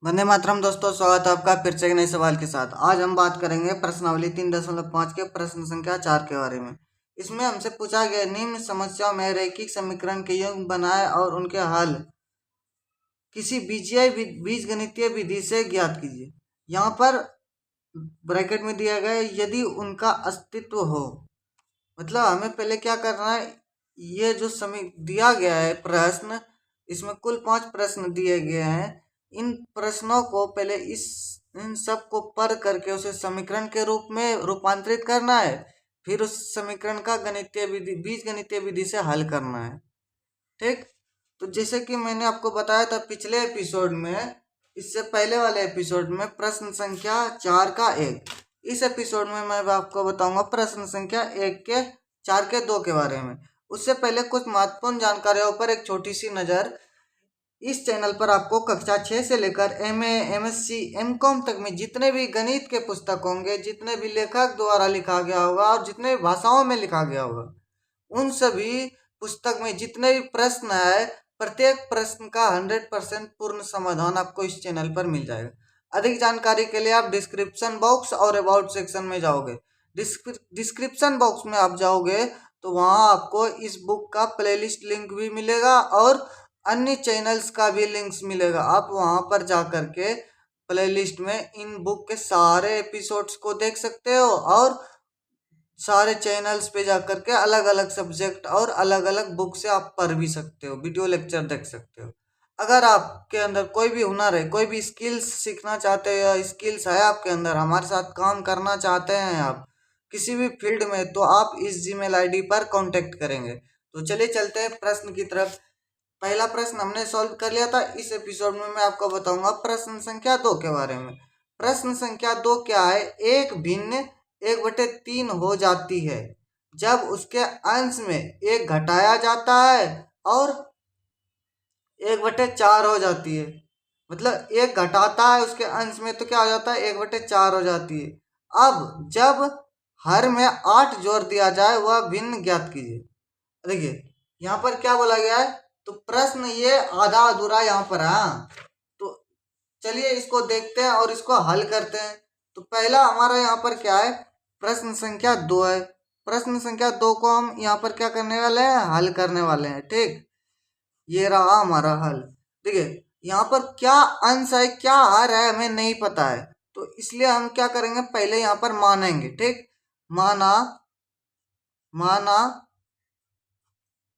वंदे मातरम दोस्तों, स्वागत है आपका फिर से एक नए सवाल के साथ। आज हम बात करेंगे प्रश्नावली 3.5 के प्रश्न संख्या 4 के बारे में। इसमें हमसे पूछा गया निम्न समस्याओं में रैखिक समीकरण के युग्म बनाए और उनके हल किसी बीजगणितीय विधि से ज्ञात कीजिए। यहाँ पर ब्रैकेट में दिया गया है यदि उनका अस्तित्व हो। मतलब हमें पहले क्या करना है, ये जो समय दिया गया है प्रश्न, इसमें कुल 5 प्रश्न दिए गए हैं। इन प्रश्नों को पहले इन सब को पढ़ करके उसे समीकरण के रूप में रूपांतरित करना है, फिर उस समीकरण का गणितीय विधि बीजगणितीय विधि से हल करना है। ठीक, तो जैसे कि मैंने आपको बताया था पिछले एपिसोड में, इससे पहले वाले एपिसोड में प्रश्न संख्या 4 का 1। इस एपिसोड में मैं आपको बताऊंगा प्रश्न संख्या 1 के 4 के 2 के बारे में। उससे पहले कुछ महत्वपूर्ण जानकारियों पर एक छोटी सी नज़र। इस चैनल पर आपको कक्षा 6 से लेकर MA, MSc, MCOM तक में जितने भी गणित के पुस्तक होंगे, जितने भी लेखक द्वारा लिखा गया होगा और जितने भी भाषाओं में लिखा गया होगा, उन सभी पुस्तक में जितने भी प्रश्न है, प्रत्येक प्रश्न का 100% पूर्ण समाधान आपको इस चैनल पर मिल जाएगा। अधिक जानकारी के लिए आप डिस्क्रिप्शन बॉक्स और अबाउट सेक्शन में जाओगे। डिस्क्रिप्शन बॉक्स में आप जाओगे तो वहाँ आपको इस बुक का प्लेलिस्ट लिंक भी मिलेगा और अन्य चैनल्स का भी लिंक्स मिलेगा। आप वहाँ पर जा करके प्लेलिस्ट में इन बुक के सारे एपिसोड्स को देख सकते हो और सारे चैनल्स पे जा करके अलग अलग सब्जेक्ट और अलग अलग बुक से आप पढ़ भी सकते हो, वीडियो लेक्चर देख सकते हो। अगर आपके अंदर कोई भी हुनर है, कोई भी स्किल्स सीखना चाहते हो या स्किल्स है आपके अंदर, हमारे साथ काम करना चाहते हैं आप किसी भी फील्ड में, तो आप इस जीमेल आईडी पर कांटेक्ट करेंगे। तो चलिए चलते हैं प्रश्न की तरफ। पहला प्रश्न हमने सॉल्व कर लिया था। इस एपिसोड में मैं आपको बताऊंगा प्रश्न संख्या 2 के बारे में। प्रश्न संख्या 2 क्या है, एक भिन्न 1/3 हो जाती है जब उसके अंश में एक घटाया जाता है और 1/4 हो जाती है। मतलब एक घटाता है उसके अंश में तो क्या हो जाता है, 1/4 हो जाती है। अब जब हर में 8 जोड़ दिया जाए वह भिन्न ज्ञात कीजिए। देखिए यहाँ पर क्या बोला गया है, तो प्रश्न ये आधा अधूरा यहाँ पर है। तो चलिए इसको देखते हैं और इसको हल करते हैं। तो पहला हमारा यहाँ पर क्या है, प्रश्न संख्या 2 है। प्रश्न संख्या 2 को हम यहाँ पर क्या करने वाले हैं, हल करने वाले हैं। ठीक, ये रहा हमारा हल। देखिए यहाँ पर क्या अंश है क्या हर है हमें नहीं पता है, तो इसलिए हम क्या करेंगे, पहले यहाँ पर मानेंगे। ठीक, माना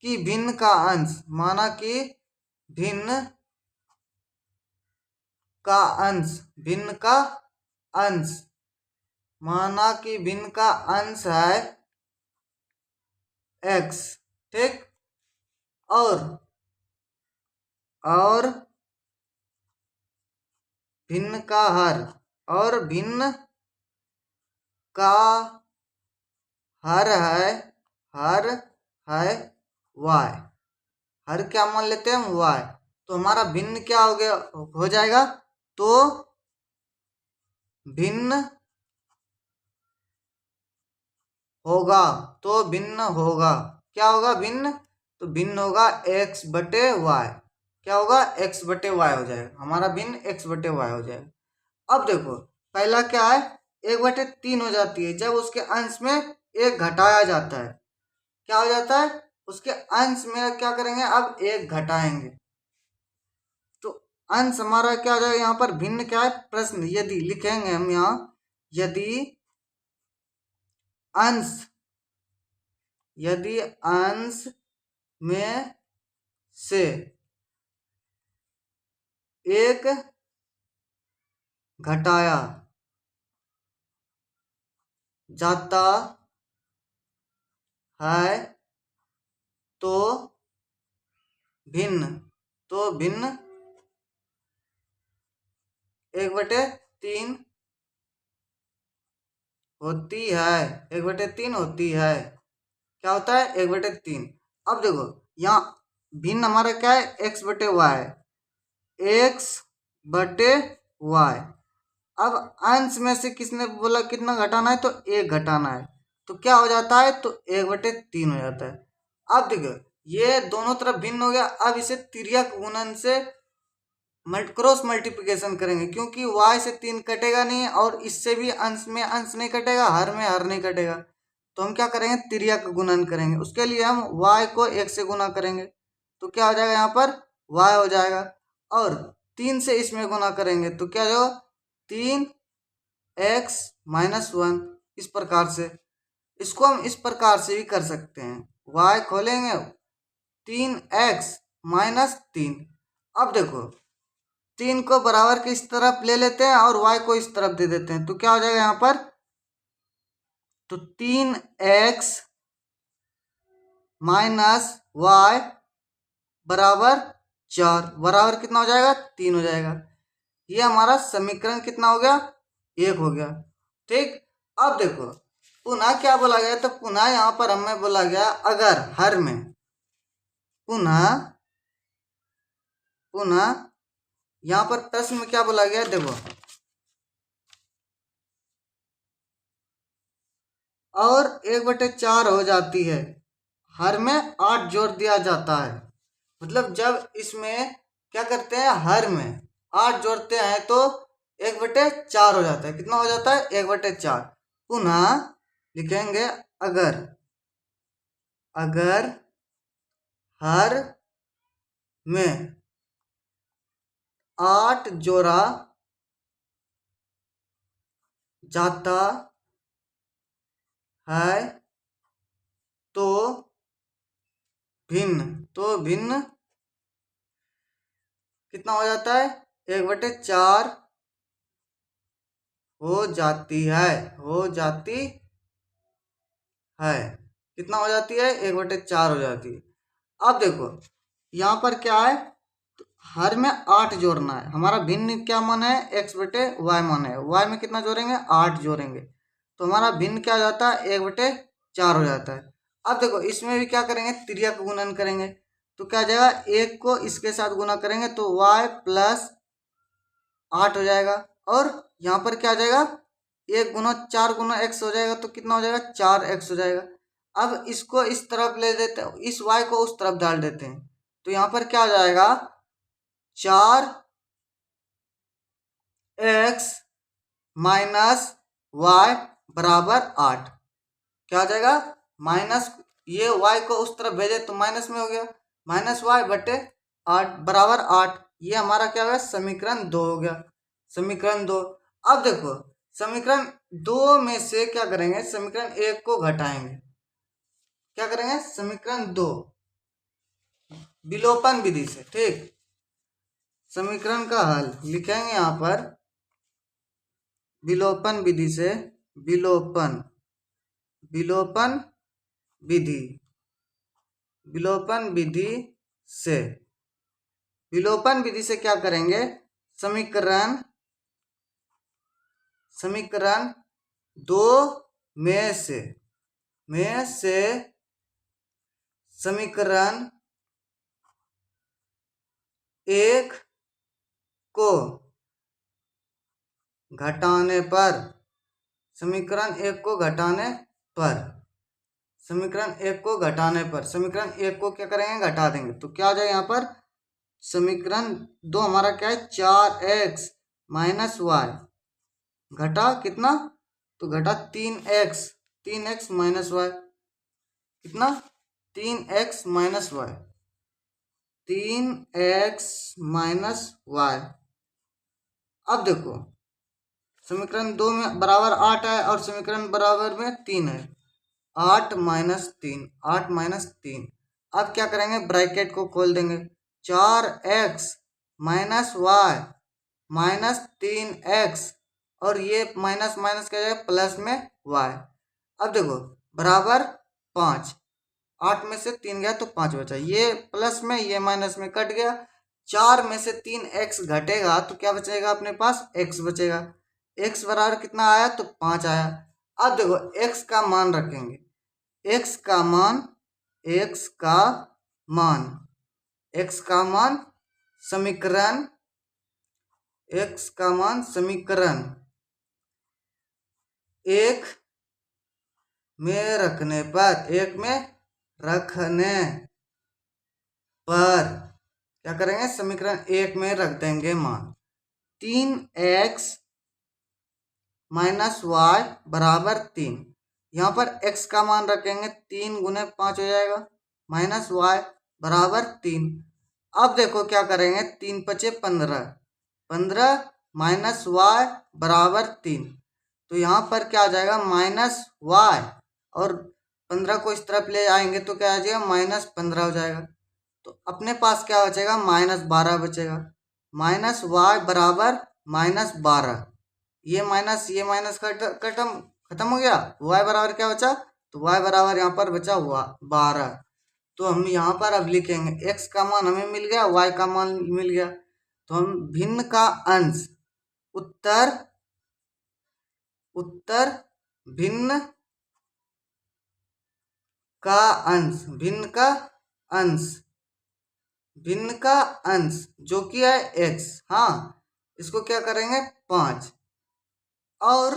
कि भिन्न का अंश, माना कि भिन्न का अंश, भिन्न का अंश, माना कि भिन्न का अंश है x। ठीक, और भिन्न का हर, और भिन्न का हर है y। हर क्या मान लेते हैं हम, y। तो हमारा भिन्न क्या हो गया, हो जाएगा, तो भिन्न होगा, तो भिन्न होगा, क्या होगा भिन्न, तो भिन्न होगा x/y। क्या होगा, x/y हो जाएगा, हमारा भिन्न x/y हो जाएगा। अब देखो पहला क्या है, 1/3 हो जाती है जब उसके अंश में एक घटाया जाता है। क्या हो जाता है, उसके अंश में क्या करेंगे, अब एक घटाएंगे तो अंश हमारा क्या हो जाएगा। यहाँ पर भिन्न क्या है, प्रश्न यदि लिखेंगे हम यहाँ, यदि अंश में से एक घटाया जाता है तो भिन्न 1/3 होती है, 1/3 होती है। क्या होता है, 1/3। अब देखो यहाँ भिन्न हमारा क्या है, x/y, x/y। अब अंश में से किसने बोला कितना घटाना है, तो एक घटाना है, तो क्या हो जाता है, तो 1/3 हो जाता है। अब देखो ये दोनों तरफ भिन्न हो गया, अब इसे तिर्यक गुणन से क्रॉस मल्टीप्लिकेशन करेंगे, क्योंकि y से 3 कटेगा नहीं और इससे भी अंश में अंश नहीं कटेगा, हर में हर नहीं कटेगा। तो हम क्या करेंगे, तिर्यक गुणन करेंगे। उसके लिए हम y को 1 से गुना करेंगे तो क्या हो जाएगा, यहाँ पर y हो जाएगा। और 3 से इसमें गुना करेंगे तो क्या हो जाएगा, 3x - 1। इस प्रकार से इसको हम इस प्रकार से भी कर सकते हैं, y खोलेंगे 3x - 3। अब देखो 3 को बराबर के इस तरफ ले लेते हैं और y को इस तरफ दे देते हैं तो क्या हो जाएगा यहाँ पर, तो 3x - y बराबर 4 बराबर कितना हो जाएगा, 3 हो जाएगा। ये हमारा समीकरण कितना हो गया, 1 हो गया। ठीक, अब देखो पुनः क्या बोला गया, तो पुनः यहाँ पर हमें बोला गया अगर हर में, पुनः यहाँ पर प्रश्न में क्या बोला गया, देखो और 1/4 हो जाती है, हर में 8 जोड़ दिया जाता है। मतलब जब इसमें क्या करते हैं, हर में 8 जोड़ते हैं तो 1/4 हो जाता है। कितना हो जाता है, 1/4। पुनः लिखेंगे अगर हर में 8 जोड़ा जाता है तो भिन्न कितना हो जाता है, 1/4 हो जाती है। कितना हो जाती है, 1/4 हो जाती है। अब देखो यहाँ पर क्या है, तो हर में 8 जोड़ना है। हमारा भिन्न क्या मान है, x/y मान है। y में कितना जोड़ेंगे, 8 जोड़ेंगे तो हमारा भिन्न क्या हो जाता है, 1/4 हो जाता है। अब देखो इसमें भी क्या करेंगे, तिर्यक गुणन करेंगे तो क्या हो जाएगा, 1 को इसके साथ गुना करेंगे तो y + 8 हो जाएगा। और यहाँ पर क्या हो जाएगा, 1 गुना 4 गुना x हो जाएगा तो कितना हो जाएगा, 4x हो जाएगा। अब इसको इस तरफ ले देते हैं, इस y को उस तरफ डाल देते हैं तो यहाँ पर क्या हो जाएगा, 4x - y बराबर 8। क्या हो जाएगा, माइनस, ये y को उस तरफ भेजे तो माइनस में हो गया, -y/8 बराबर 8। ये हमारा क्या हो गया, समीकरण 2 हो गया, समीकरण 2। अब देखो समीकरण 2 में से क्या करेंगे, समीकरण 1 को घटाएंगे। क्या करेंगे, समीकरण 2 विलोपन विधि से। ठीक, समीकरण का हल लिखेंगे यहाँ पर विलोपन विधि से, विलोपन विधि, विलोपन विधि से क्या करेंगे, समीकरण 2 में से समीकरण 1 को घटाने पर, समीकरण 1 को घटाने को क्या करेंगे, घटा देंगे तो क्या आ जाएगा, यहाँ पर समीकरण 2 हमारा क्या है, 4x - y घटा कितना, तो घटा 3x - y, कितना 3x - y, 3x - y। अब देखो समीकरण 2 में बराबर 8 है और समीकरण बराबर में 3 है, 8 - 3। अब क्या करेंगे, ब्रैकेट को खोल देंगे, 4x - y - 3x और ये माइनस माइनस क्या जाएगा, प्लस में y। अब देखो बराबर 5, 8 में से 3 गया तो 5 बचा, ये प्लस में ये माइनस में कट गया। 4 में से 3x घटेगा तो क्या बचेगा, अपने पास x बचेगा। x बराबर कितना आया, तो 5 आया। अब देखो x का मान रखेंगे, x का मान समीकरण एक में रखने पर क्या करेंगे, समीकरण 1 में रख देंगे मान 3x माइनस वाई बराबर 3। यहाँ पर x का मान रखेंगे 3 गुने 5 हो जाएगा, माइनस वाई बराबर 3। अब देखो क्या करेंगे, 3 पचे 15, 15 माइनस वाई बराबर 3। तो यहाँ पर क्या आ जाएगा, माइनस वाई, और 15 को इस तरफ ले आएंगे तो क्या आ जाएगा, माइनस 15 हो जाएगा। तो अपने पास क्या बचेगा, माइनस 12 बचेगा। माइनस वाई बराबर माइनस 12, ये माइनस खत्म हो गया। वाई बराबर क्या बचा, तो वाई बराबर यहाँ पर बचा हुआ 12। तो हम यहाँ पर अब लिखेंगे x का मान हमें मिल गया, y का मान मिल गया, तो हम भिन्न का अंश उत्तर भिन्न का अंश भिन्न का अंश जो कि है x, हाँ, इसको क्या करेंगे 5, और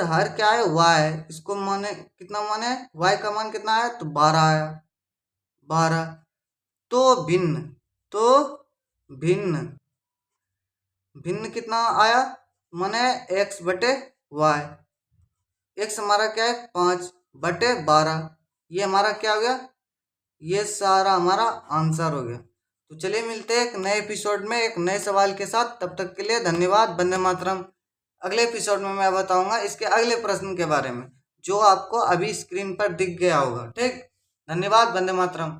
हर क्या है, y, इसको माने कितना माने, y का मान कितना आया, तो 12 आया, 12। तो भिन्न कितना आया, माने x बटे y। x हमारा क्या है 5 बटे 12, ये हमारा क्या हो गया, ये सारा हमारा आंसर हो गया। तो चलिए मिलते हैं एक नए एपिसोड में एक नए सवाल के साथ, तब तक के लिए धन्यवाद, वंदे मातरम। अगले एपिसोड में मैं बताऊंगा इसके अगले प्रश्न के बारे में, जो आपको अभी स्क्रीन पर दिख गया होगा। ठीक, धन्यवाद, वंदे मातरम।